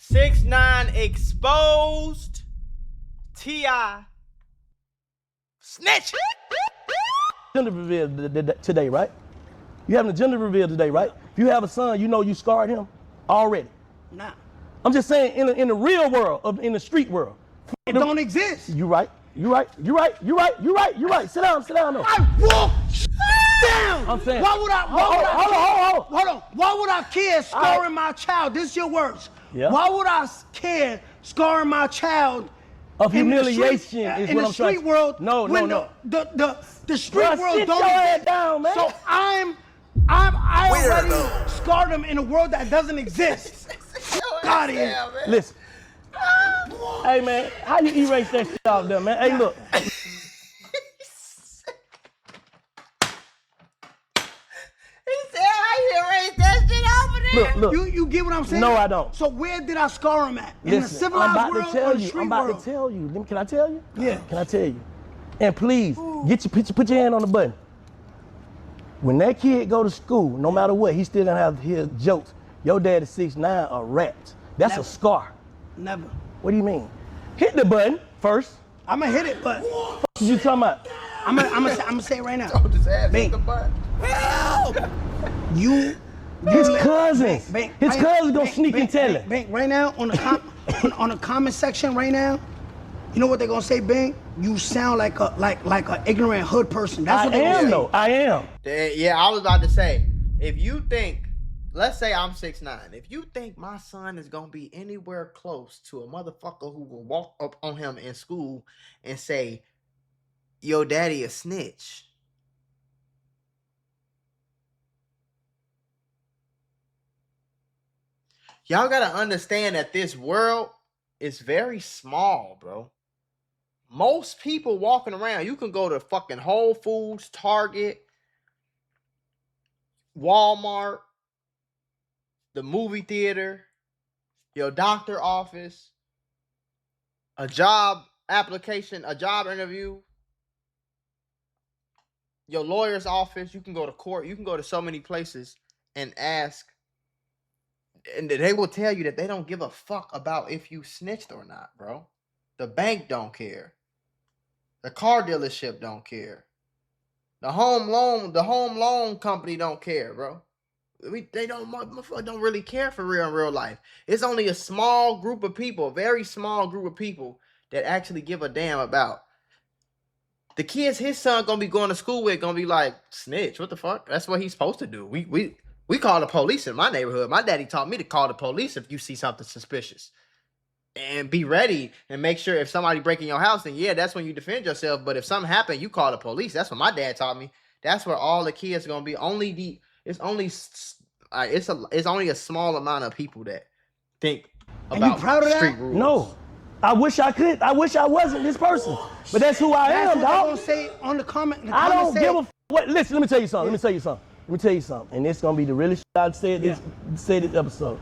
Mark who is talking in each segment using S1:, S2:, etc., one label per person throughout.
S1: 6ix9ine exposed. T.I. snitching.
S2: Gender reveal today, right? You having a gender reveal today, right? If you have a son, you know you scarred him already.
S3: Nah.
S2: I'm just saying, in the real world, in the street world.
S3: It don't exist.
S2: You right. You right. You right. You right. You right. You right. Sit down. Sit down. No.
S3: I walked down.
S2: I'm saying.
S3: Why would I? Hold on. Why would I care scarring my child? This is your words.
S2: Yeah.
S3: Why would I care scarring my child?
S2: Of humiliation is
S3: in
S2: what
S3: the
S2: I'm trying
S3: street world.
S2: No.
S3: The street world
S2: sit
S3: don't
S2: your head
S3: exist.
S2: down, man.
S3: So I already scarred them in a world that doesn't exist. God is.
S2: Listen. Hey man, how you erase that shit off there, man? Hey, look. Look.
S3: You get what I'm saying?
S2: No, I don't.
S3: So where did I scar him at? In the civilized world or the street
S2: I'm about
S3: world?
S2: to tell you. Can I tell you?
S3: Yeah.
S2: Can I tell you? And please, put your hand on the button. When that kid go to school, no matter what, he still gonna have his jokes. Your dad is 6ix9ine or rats. That's
S3: Never.
S2: a scar.
S3: Never.
S2: What do you mean? Hit the button first.
S3: I'm gonna hit it, but
S2: What you talking about?
S3: I'm gonna say it right now.
S1: Don't just ask
S3: Bing.
S1: the button.
S2: His cousins.
S3: Bang,
S2: His
S3: right-
S2: cousins gonna
S3: bang,
S2: sneak
S3: bang,
S2: and tell
S3: bang,
S2: him.
S3: bang. Right now on the on the comment section right now, you know what they're gonna say, Bing? You sound like a ignorant hood person. That's what they're gonna say.
S2: Though. I am.
S1: Yeah, I was about to say, if you think, let's say I'm 6ix9ine, if you think my son is gonna be anywhere close to a motherfucker who will walk up on him in school and say, "Yo, daddy a snitch," y'all gotta understand that this world is very small, bro. Most people walking around, you can go to fucking Whole Foods, Target, Walmart, the movie theater, your doctor office, a job application, a job interview, your lawyer's office. You can go to court. You can go to so many places and ask, and they will tell you that they don't give a fuck about if you snitched or not, bro. The bank don't care. The car dealership don't care. The home loan company don't care, bro. They don't really care for real in real life. It's only a small group of people, a very small group of people that actually give a damn about. The kids his son gonna be going to school with gonna be like, snitch, what the fuck? That's what he's supposed to do. We call the police in my neighborhood. My daddy taught me to call the police if you see something suspicious. And be ready and make sure if somebody breaking your house, then yeah, that's when you defend yourself. But if something happened, you call the police. That's what my dad taught me. That's where all the kids are gonna be. It's only a small amount of people that think about street rules.
S2: No. I wish I could. I wish I wasn't this person. But that's who I am,
S3: That's what they're
S2: dog.
S3: gonna say on the comment.
S2: I don't give a what. Listen, let me tell you something. Let me tell you something. And it's gonna be the realest shit I've said this episode.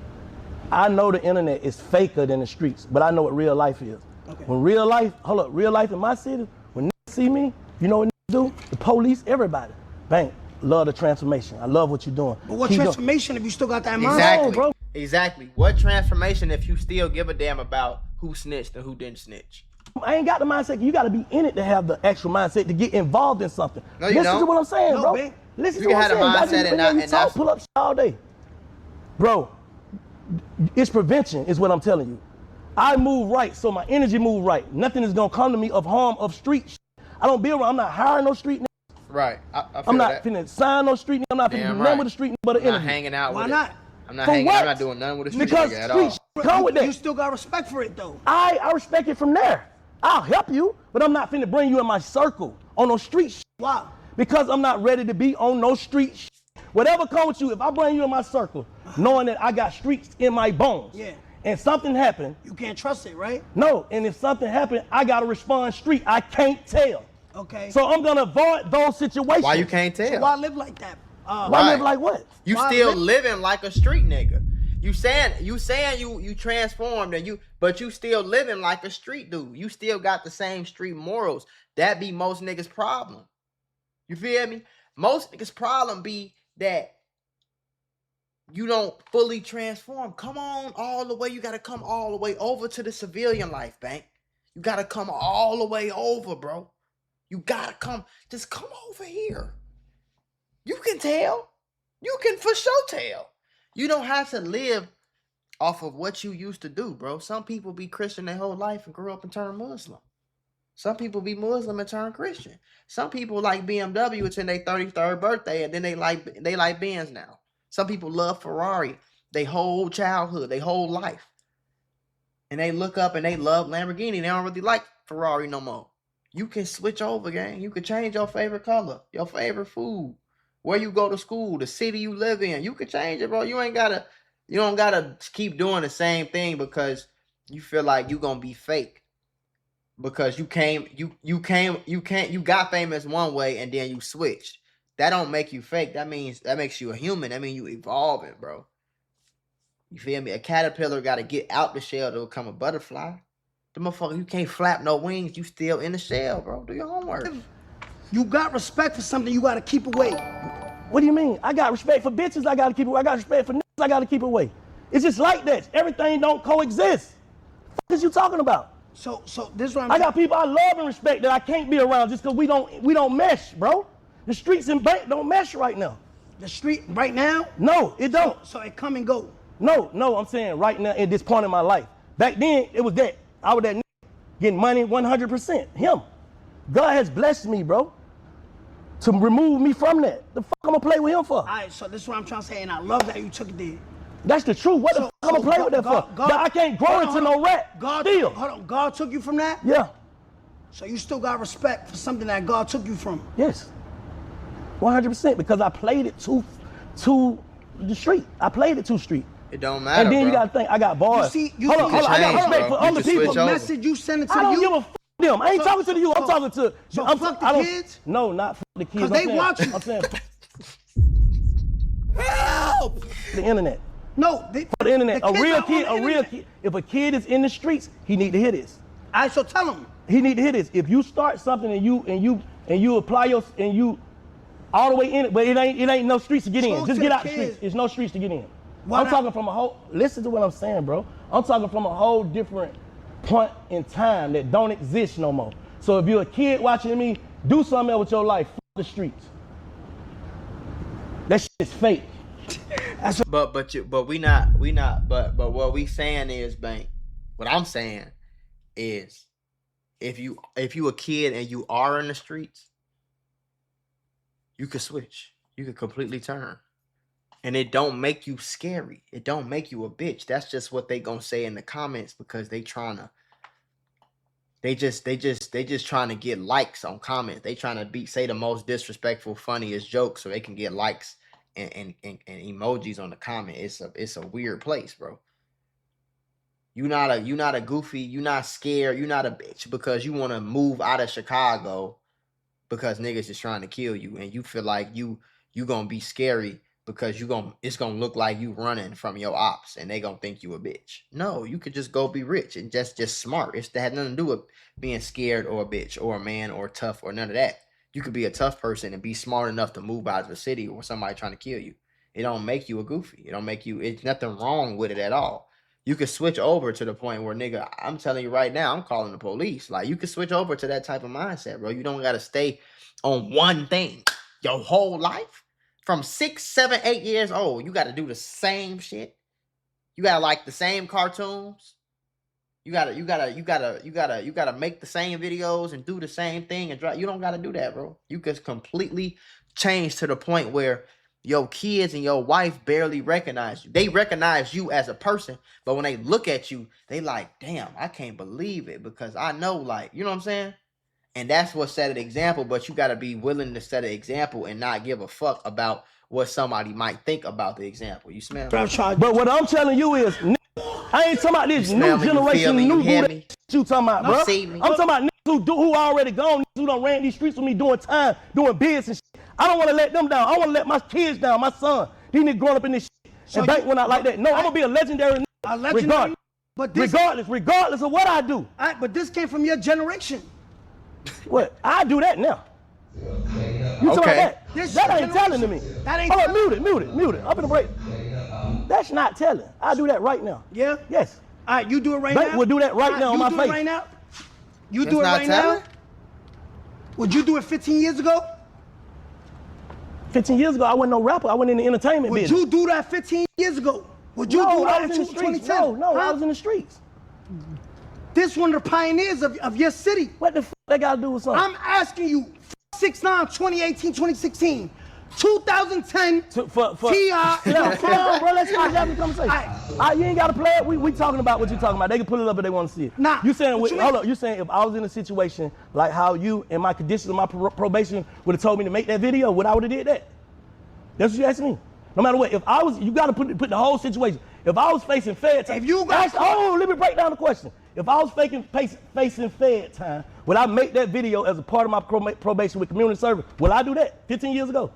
S2: I know the internet is faker than the streets, but I know what real life is.
S3: Okay.
S2: When real life in my city, when niggas see me, you know what niggas do? The police, everybody. Bang. Love the transformation. I love what you're doing.
S3: But what transformation if you still got that mind?
S1: Exactly,
S2: bro.
S1: Exactly. What transformation if you still give a damn about who snitched and who didn't snitch?
S2: I ain't got the mindset. You got to be in it to have the actual mindset to get involved in something.
S1: No, you
S2: Listen
S1: don't.
S2: to what I'm saying,
S3: No,
S2: bro.
S3: man.
S2: Listen
S1: You
S2: to what
S1: can
S2: I'm
S1: have
S2: saying.
S1: a mindset and that's-
S2: pull up shit all day. Bro, it's prevention is what I'm telling you. I move right, so my energy move right. Nothing is going to come to me of harm of street shit. I don't be around. I'm not hiring no street niggas.
S1: Right. I feel
S2: I'm not
S1: that.
S2: finna sign no street niggas. I'm not finna do
S1: Damn
S2: nothing
S1: right.
S2: with the street niggas but an
S1: I'm not
S2: interview.
S1: hanging out
S3: Why
S1: with
S3: not?
S1: it. I'm not
S2: For
S1: hanging.
S2: what?
S1: I'm not doing nothing with the street
S2: Because
S1: nigga at
S2: street
S1: all.
S2: shit come with that.
S3: You still got respect for it though.
S2: I respect it from there. I'll help you, but I'm not finna bring you in my circle on no street shit.
S3: Why?
S2: Because I'm not ready to be on no street shit. Whatever comes with you, if I bring you in my circle, knowing that I got streets in my bones,
S3: Yeah.
S2: and something happened,
S3: You can't trust it, right?
S2: no, and if something happened, I gotta respond street. I can't tell.
S3: Okay.
S2: So I'm gonna avoid those situations.
S1: Why you can't tell?
S3: Why live like that?
S2: Why
S1: Right.
S2: live like what?
S1: You
S3: Why
S1: still
S3: live-
S1: living like a street nigga. You saying you transformed but you still living like a street dude. You still got the same street morals. That be most niggas' problem. You feel me? Most niggas' problem be that you don't fully transform. Come on all the way. You got to come all the way over to the civilian life, Bank. You got to come all the way over, bro. You got to come. Just come over here. You can tell. You can for sure tell. You don't have to live off of what you used to do, bro. Some people be Christian their whole life and grew up and turn Muslim. Some people be Muslim and turn Christian. Some people like BMW until their 33rd birthday, and then they like Benz now. Some people love Ferrari their whole childhood, their whole life. And they look up and they love Lamborghini. They don't really like Ferrari no more. You can switch over, gang. You can change your favorite color, your favorite food, where you go to school, the city you live in. You can change it, bro. You don't gotta keep doing the same thing because you feel like you gonna be fake. Because you got famous one way and then you switched. That don't make you fake. That makes you a human. That means you evolving, bro. You feel me? A caterpillar got to get out the shell to become a butterfly. The motherfucker, you can't flap no wings. You still in the shell, bro. Do your homework.
S3: You got respect for something you got to keep away.
S2: What do you mean? I got respect for bitches. I got to keep away. I got respect for niggas. I got to keep away. It's just like that. Everything don't coexist. What is you talking about?
S3: So this is what
S2: I got people I love and respect that I can't be around just because we don't mesh, bro. The streets and bank don't mesh right now.
S3: The street right now?
S2: No, it don't.
S3: So it come and go.
S2: No, I'm saying right now at this point in my life. Back then, it was that. I was that nigga getting money 100%. Him. God has blessed me, bro, to remove me from that. The fuck I'm gonna play with him for?
S3: All right, so this is what I'm trying to say, and I love that you took it there.
S2: That's the truth. What the fuck I'm gonna play with that for? I can't grow into no rat. Still.
S3: Hold on, God took you from that?
S2: Yeah.
S3: So you still got respect for something that God took you from?
S2: Yes. 100%, because I played it to the street. I played it to street.
S1: It don't matter,
S2: and then
S1: bro.
S2: you gotta think, I got bars.
S3: Hold on.
S2: I got respect for other people.
S3: The message you send it to
S2: I don't
S3: you.
S2: give a fuck them. I ain't talking to you. I'm talking to.
S3: So fuck the kids?
S2: No, not fuck the kids.
S3: Because they watch you.
S2: I'm saying.
S3: Help!
S2: The internet.
S3: No,
S2: for the internet. A real kid. If a kid is in the streets, he need to hear this.
S3: All right, so tell him.
S2: He need to hear this. If you start something and you apply your and you all the way in it, but it ain't no streets to get in. Just get out the streets. There's no streets to get in. I'm talking from a whole. Listen to what I'm saying, bro. I'm talking from a whole different point in time that don't exist no more. So if you're a kid watching me, do something else with your life. F the streets. That shit is fake.
S1: But what we saying is, Bank. What I'm saying is, if you a kid and you are in the streets, you could switch. You could completely turn. And it don't make you scary. It don't make you a bitch. That's just what they gonna say in the comments because they just trying to get likes on comments. They trying to say the most disrespectful, funniest jokes so they can get likes and emojis on the comment. It's a weird place, bro. You not a goofy, you not scared, you not a bitch because you want to move out of Chicago because niggas is trying to kill you and you feel like you gonna be scary because it's gonna look like you running from your ops and they gonna think you a bitch. No, you could just go be rich and just smart. That had nothing to do with being scared or a bitch or a man or tough or none of that. You could be a tough person and be smart enough to move out of the city or somebody trying to kill you. It don't make you a goofy. It don't make you. It's nothing wrong with it at all. You could switch over to the point where, nigga, I'm telling you right now, I'm calling the police. Like, you could switch over to that type of mindset, bro. You don't got to stay on one thing your whole life. From 6, 7, 8 years old, you got to do the same shit. You got to like the same cartoons. You gotta make the same videos and do the same thing and drive. You don't got to do that, bro. You could completely change to the point where your kids and your wife barely recognize you. They recognize you as a person, but when they look at you, they like, damn, I can't believe it because I know, like, you know what I'm saying? And that's what set an example, but you got to be willing to set an example and not give a fuck about what somebody might think about the example. You smell?
S2: But what I'm telling you is, I ain't talking about this new generation, new boo you talking about, bro. I'm talking about niggas who already gone, niggas who done ran these streets with me doing time, doing bids and shit. I don't want to let them down. I want to let my kids down, my son. These niggas growing up in this shit and bank went out like that. No, I'm going to be a legendary nigga. Regardless. But this, regardless of what I do.
S3: All right, but this came from your generation.
S2: What? I do that now. You talking about that? That ain't telling to me.
S3: That ain't
S2: mute it. I'm gonna break. That's not telling. I'll do that right now.
S3: Yeah?
S2: Yes.
S3: All right, you do it right
S2: Bank
S3: now?
S2: will do that right now on my
S3: You do
S2: face.
S3: it right now? You
S1: That's
S3: do it
S1: not
S3: right
S1: telling?
S3: now? Would you do it 15 years ago?
S2: 15 years ago, I wasn't no rapper. I went in the entertainment
S3: Would
S2: business.
S3: you do that 15 years ago? Would you
S2: No,
S3: do
S2: I
S3: that
S2: was
S3: in
S2: in the streets.
S3: 2010?
S2: No, I
S3: Huh?
S2: was in the streets.
S3: This one of the pioneers of your city.
S2: What the f that got to do with something?
S3: I'm asking you, 6ix9ine, 2018, 2016, 2010, T.I.
S2: Yeah, come on, bro. Let's have the conversation.
S3: All right.
S2: You ain't got to play it. We talking about what you talking about. They can pull it up if they want to see it.
S3: Nah,
S2: You saying
S3: what you
S2: hold
S3: mean?
S2: up? You saying if I was in a situation like how you and my conditions of my probation would have told me to make that video, would I would have did that? That's what you asked me. No matter what, if I was, you got to put the whole situation. If I was facing Fed time,
S3: If you got
S2: let me break down the question. If I was facing Fed time, would I make that video as a part of my probation with community service? Will I do that 15 years ago?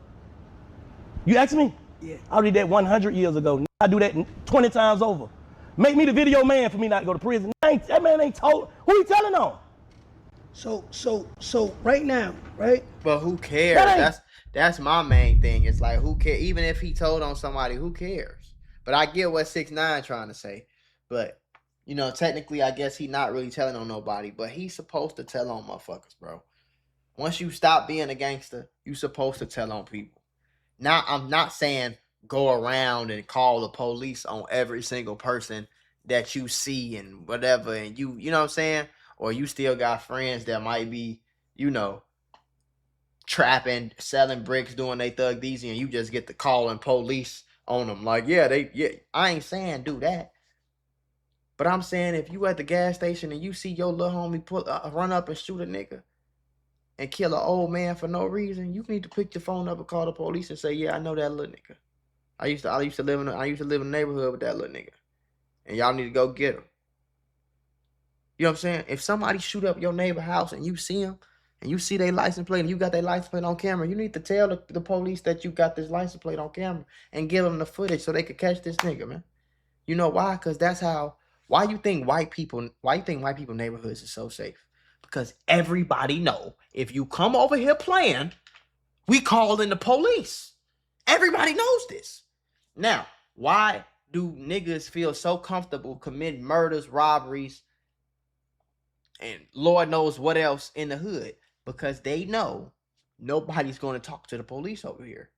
S2: You asked me?
S3: Yeah.
S2: I did that 100 years ago. I do that 20 times over. Make me the video man for me not to go to prison. That man ain't told. Who he telling on?
S3: So right now, right?
S1: But who cares?
S2: That ain't-
S1: That's my main thing. It's like, who cares? Even if he told on somebody, who cares? But I get what 6ix9ine trying to say. But, you know, technically, I guess he not really telling on nobody. But he's supposed to tell on motherfuckers, bro. Once you stop being a gangster, you supposed to tell on people. Now, I'm not saying go around and call the police on every single person that you see and whatever. And you know what I'm saying? Or you still got friends that might be, you know, trapping, selling bricks, doing they thug easy, and you just get the calling police on them. Like, yeah, I ain't saying do that. But I'm saying if you at the gas station and you see your little homie run up and shoot a nigga and kill an old man for no reason, you need to pick your phone up and call the police and say, yeah, I know that little nigga. I used to live in the neighborhood with that little nigga. And y'all need to go get him. You know what I'm saying? If somebody shoot up your neighbor house and you see him, and you see their license plate and you got their license plate on camera, you need to tell the police that you got this license plate on camera and give them the footage so they could catch this nigga, man. You know why? Because that's how, why you think white people neighborhoods is so safe? Because everybody know if you come over here playing, we call in the police. Everybody knows this. Now, why do niggas feel so comfortable committing murders, robberies, and Lord knows what else in the hood? Because they know nobody's going to talk to the police over here.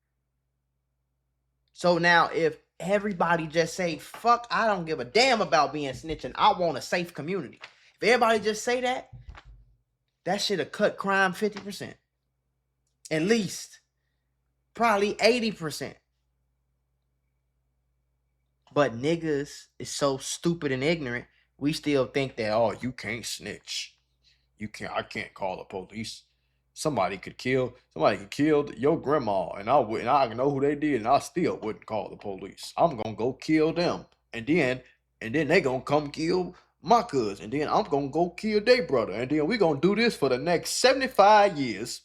S1: So now if everybody just say, fuck, I don't give a damn about being snitching, I want a safe community. If everybody just say that, that should have cut crime 50%. At least. Probably 80%. But niggas is so stupid and ignorant, we still think that, oh, you can't snitch. I can't call the police. Somebody could kill your grandma, and I know who they did, and I still wouldn't call the police. I'm gonna go kill them, and then they gonna come kill my cousin, and then I'm gonna go kill their brother, and then we gonna do this for the next 75 years.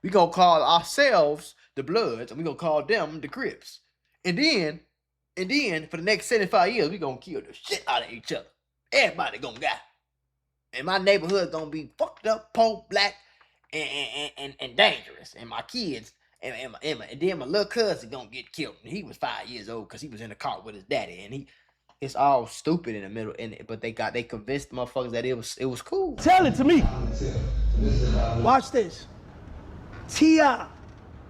S1: We gonna call ourselves the Bloods, and we gonna call them the Crips, and then for the next 75 years, we gonna kill the shit out of each other. Everybody gonna die. And my neighborhood gonna be fucked up, poor, black, and dangerous. And my kids, and then my little cousin gonna get killed. And he was 5 years old because he was in the car with his daddy. And it's all stupid in the middle. But they convinced the motherfuckers that it was cool.
S2: Tell it to me.
S3: Watch this. T.I.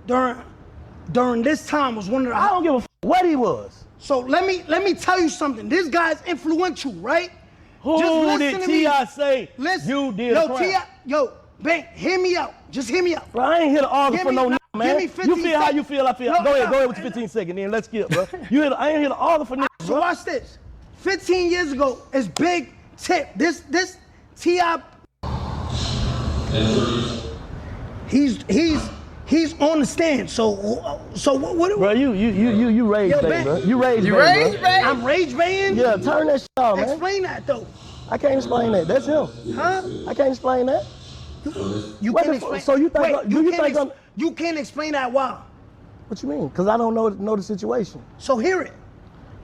S3: during this time was one of the.
S2: I don't give a f what he was.
S3: So let me tell you something. This guy's influential, right?
S2: Who did T.I. say you did a crime?
S3: Yo, Bank, hear me out. Just hear me out.
S2: Bro, I ain't here to argue for no nigga, man.
S3: Give me 15
S2: You feel how you feel, I feel.
S3: No,
S2: go ahead
S3: no,
S2: with your 15 seconds, then let's skip, bro. I ain't here to argue for niggas,
S3: So
S2: bro.
S3: watch this. 15 years ago, it's big tip. This T.I. He's on the stand. So what?
S2: Bro, you rage
S3: Yo,
S2: bait,
S3: man.
S2: bro. You rage bait,
S1: rage
S2: bro.
S1: bait?
S3: I'm rage baiting.
S2: Yeah, turn that shit off, man.
S3: Explain that though.
S2: I can't explain that. That's him.
S3: Huh?
S2: I can't explain that.
S3: You
S2: What
S3: can't
S2: the fuck?
S3: explain.
S2: So you think?
S3: Wait,
S2: Do you think I'm?
S3: you can't explain that why?
S2: What you mean? Because I don't know the situation.
S3: So hear it.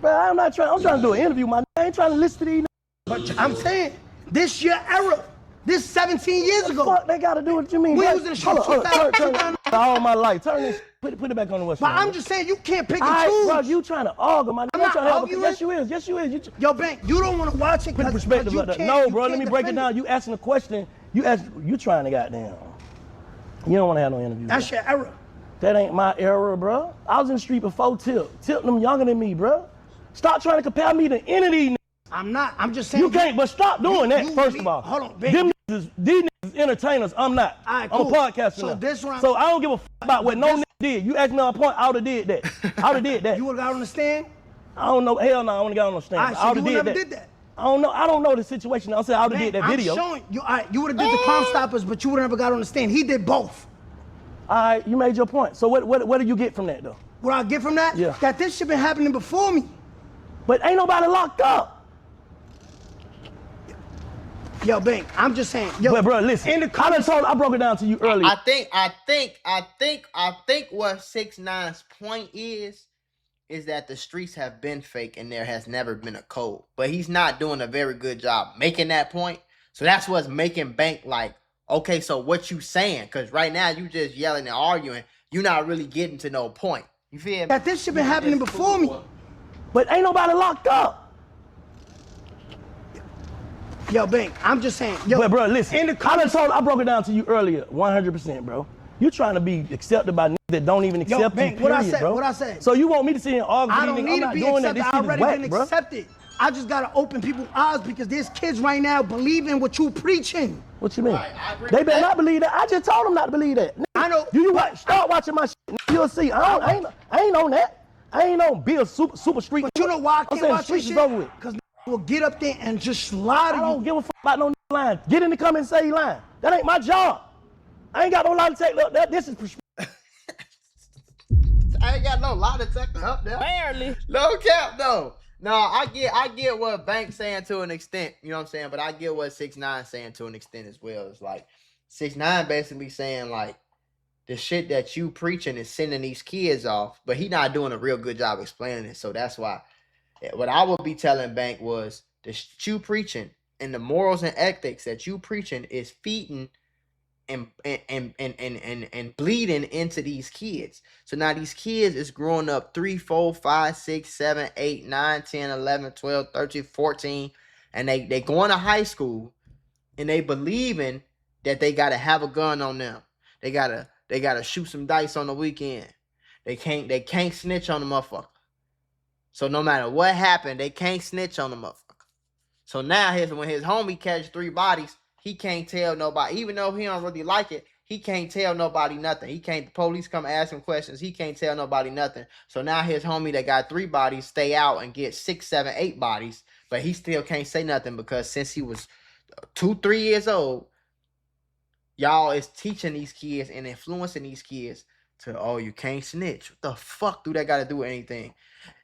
S2: Bro, I'm trying to do an interview, man. I ain't trying to listen to these.
S3: But I'm saying, this your era. This 17 years ago.
S2: Fuck, they got to do what you mean.
S3: We
S2: bro.
S3: was in the
S2: Hold
S3: show
S2: on, turn all my life. Turn this Put it back on the West.
S3: But I'm just saying you can't pick and
S2: All right,
S3: choose.
S2: bro, you trying to argue, man.
S3: I'm not arguing.
S2: Yes, you is. Yes, you is.
S3: Yo, Bank, you don't want to watch it.
S2: Put the perspective of that. No, bro, let me break it down. You asking a question. You trying to goddamn. You don't want to have no interview.
S3: That's your error.
S2: That ain't my era, bro. I was in the street before Tip. Tip them younger than me, bro. Stop trying to compare me to any of these.
S3: I'm not. I'm just saying.
S2: You can't, but stop doing that, first of all.
S3: Hold on, Bank.
S2: These niggas entertainers, I'm not.
S3: All right,
S2: I'm
S3: cool.
S2: a podcaster
S3: So
S2: now.
S3: this round-
S2: So I don't give a about what no nigga did. You asked me on a point, I would've did that. I would've did that.
S3: You would've got on the stand?
S2: I don't know. Hell no, I would've got on the stand.
S3: All right, so
S2: I would've
S3: you
S2: did
S3: never
S2: that.
S3: did that.
S2: I don't know the situation. I'm saying I would've did that video.
S3: I'm showing you. All right, you would've did the Crime Stoppers, but you would've never got on the stand. He did both.
S2: All right, you made your point. So what do you get from that though?
S3: What I get from that?
S2: Yeah.
S3: That this shit been happening before me.
S2: But ain't nobody locked up.
S3: Yo, Bank, I'm just saying. Yo,
S2: But bro, listen. I broke it down to you earlier.
S1: I think what 6ix9ine's point is that the streets have been fake and there has never been a code. But he's not doing a very good job making that point. So that's what's making Bank like, okay, so what you saying? Because right now you just yelling and arguing. You're not really getting to no point. You feel me?
S3: that this shit been happening before me.
S2: But ain't nobody locked up.
S3: Yo, Bank, I'm just saying. Yo,
S2: But bro, listen.
S3: I
S2: I broke it down to you earlier, 100%, bro. You trying to be accepted by niggas that don't even accept
S3: Bank,
S2: you, period,
S3: what I said,
S2: bro.
S3: what I said.
S2: So you want me to sit here and argue
S3: I
S2: with
S3: don't
S2: these niggas?
S3: need to
S2: I'm
S3: be
S2: not doing that.
S3: accepted.
S2: This
S3: I
S2: shit is
S3: already
S2: whack,
S3: been
S2: bro.
S3: accepted. I just gotta open people's eyes because there's kids right now believing what you preaching.
S2: What you mean?
S1: I agree
S2: They
S1: with
S2: better
S1: that.
S2: not believe that. I just told them not to believe that.
S3: I know.
S2: You watch? Start watching my shit. You'll see. I ain't on that. I ain't on Bill super street.
S3: But you know why I
S2: I'm
S3: can't
S2: saying
S3: watch this
S2: streets
S3: shit?
S2: is over with.
S3: Because will get up there and just lie to
S2: I
S3: you.
S2: don't give a fuck about no line. Get in the comments and say he lying. That ain't my job. I ain't got no lie to take. Look, this is
S1: I ain't got no lie detector up there.
S2: barely.
S1: No cap though. No, I get what Bank's saying to an extent, you know what I'm saying? But I get what 6ix9ine saying to an extent as well. It's like 6ix9ine basically saying like the shit that you preaching is sending these kids off, but he not doing a real good job explaining it. So that's why what I would be telling Bank was the shit you preaching and the morals and ethics that you preaching is feeding and bleeding into these kids. So now these kids is growing up 3, 4, 5, 6, 7, 8, 9, 10, 11, 12, 13, 14, and they going to high school and they believing that they gotta have a gun on them. They gotta shoot some dice on the weekend. They can't snitch on the motherfucker. So no matter what happened, they can't snitch on the motherfucker. So now when his homie catch 3 bodies, he can't tell nobody, even though he don't really like it, he can't tell nobody nothing. The police come ask him questions, he can't tell nobody nothing. So now his homie that got 3 bodies stay out and get 6, 7, 8 bodies, but he still can't say nothing because since he was 2, 3 years old, y'all is teaching these kids and influencing these kids to, oh, you can't snitch. What the fuck do that got to do with anything?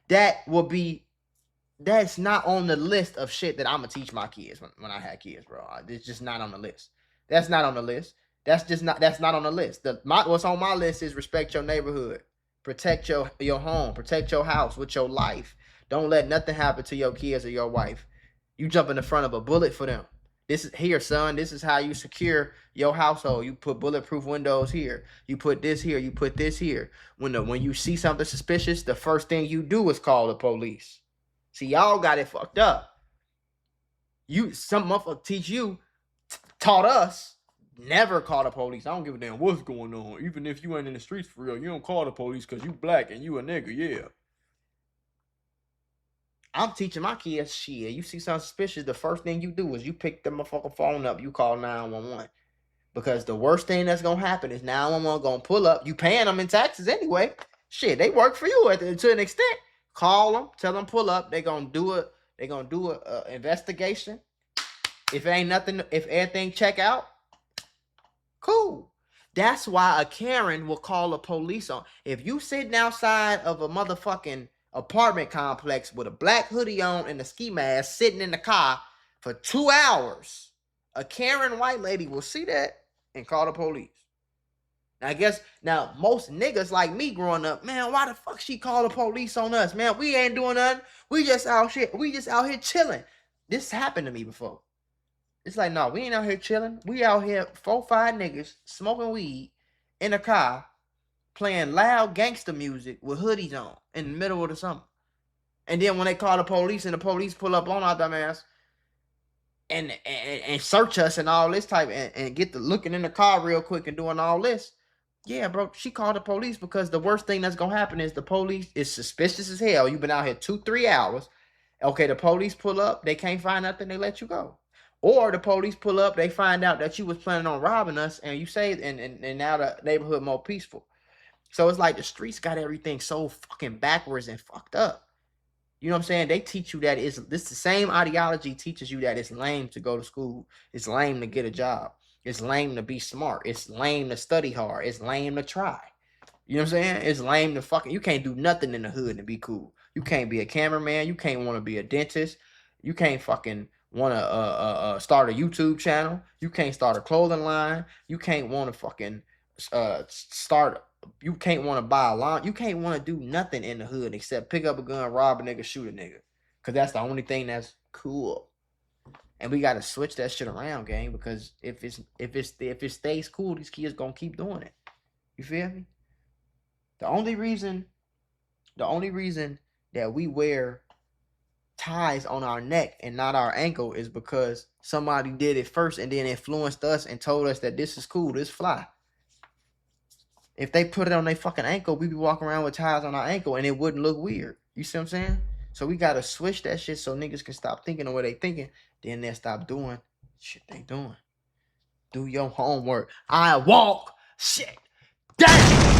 S1: That's not on the list of shit that I'm gonna teach my kids when I had kids, bro. It's just not on the list. That's not on the list. That's not on the list. What's on my list is respect your neighborhood, protect your home, protect your house with your life. Don't let nothing happen to your kids or your wife. You jump in the front of a bullet for them. This is here, son. This is how you secure your household. You put bulletproof windows here. You put this here. You put this here. When you see something suspicious, the first thing you do is call the police. See, y'all got it fucked up. Some motherfucker taught us, never call the police. I don't give a damn what's going on. Even if you ain't in the streets for real, you don't call the police because you black and you a nigga, yeah. I'm teaching my kids, shit, you see something suspicious, the first thing you do is you pick the motherfucking phone up, you call 911. Because the worst thing that's going to happen is 911 going to pull up. You paying them in taxes anyway. Shit, they work for you to an extent. Call them, tell them pull up. They're going to do it. They're going to do a investigation. If everything check out, cool. That's why a Karen will call the police on. If you sitting outside of a motherfucking apartment complex with a black hoodie on and a ski mask sitting in the car for 2 hours, a Karen white lady will see that and call the police. Now, most niggas like me growing up, man, why the fuck she call the police on us? Man, we ain't doing nothing. We just out here chilling. This happened to me before. It's like, no, we ain't out here chilling. We out here 4, 5 niggas smoking weed in a car, playing loud gangster music with hoodies on in the middle of the summer. And then when they call the police and the police pull up on our dumbass and search us and all this type and get to looking in the car real quick and doing all this. Yeah, bro, she called the police because the worst thing that's gonna happen is the police is suspicious as hell. You've been out here 2-3 hours. Okay, the police pull up, they can't find nothing, they let you go. Or the police pull up, they find out that you was planning on robbing us, and you say, and now the neighborhood more peaceful. So it's like the streets got everything so fucking backwards and fucked up. You know what I'm saying? They teach you that this the same ideology teaches you that it's lame to go to school. It's lame to get a job. It's lame to be smart. It's lame to study hard. It's lame to try. You know what I'm saying? It's lame to fucking, you can't do nothing in the hood and be cool. You can't be a cameraman. You can't want to be a dentist. You can't fucking want to start a YouTube channel. You can't start a clothing line. You can't want to fucking you can't want to buy a lawn. You can't want to do nothing in the hood except pick up a gun, rob a nigga, shoot a nigga. Cause that's the only thing that's cool. And we gotta switch that shit around, gang. Because if it stays cool, these kids gonna keep doing it. You feel me? The only reason that we wear ties on our neck and not our ankle is because somebody did it first and then influenced us and told us that this is cool, this fly. If they put it on their fucking ankle, we'd be walking around with ties on our ankle and it wouldn't look weird. You see what I'm saying? So we gotta switch that shit so niggas can stop thinking the way they thinking. Then they'll stop doing shit they doing. Do your homework. I walk shit. Damn!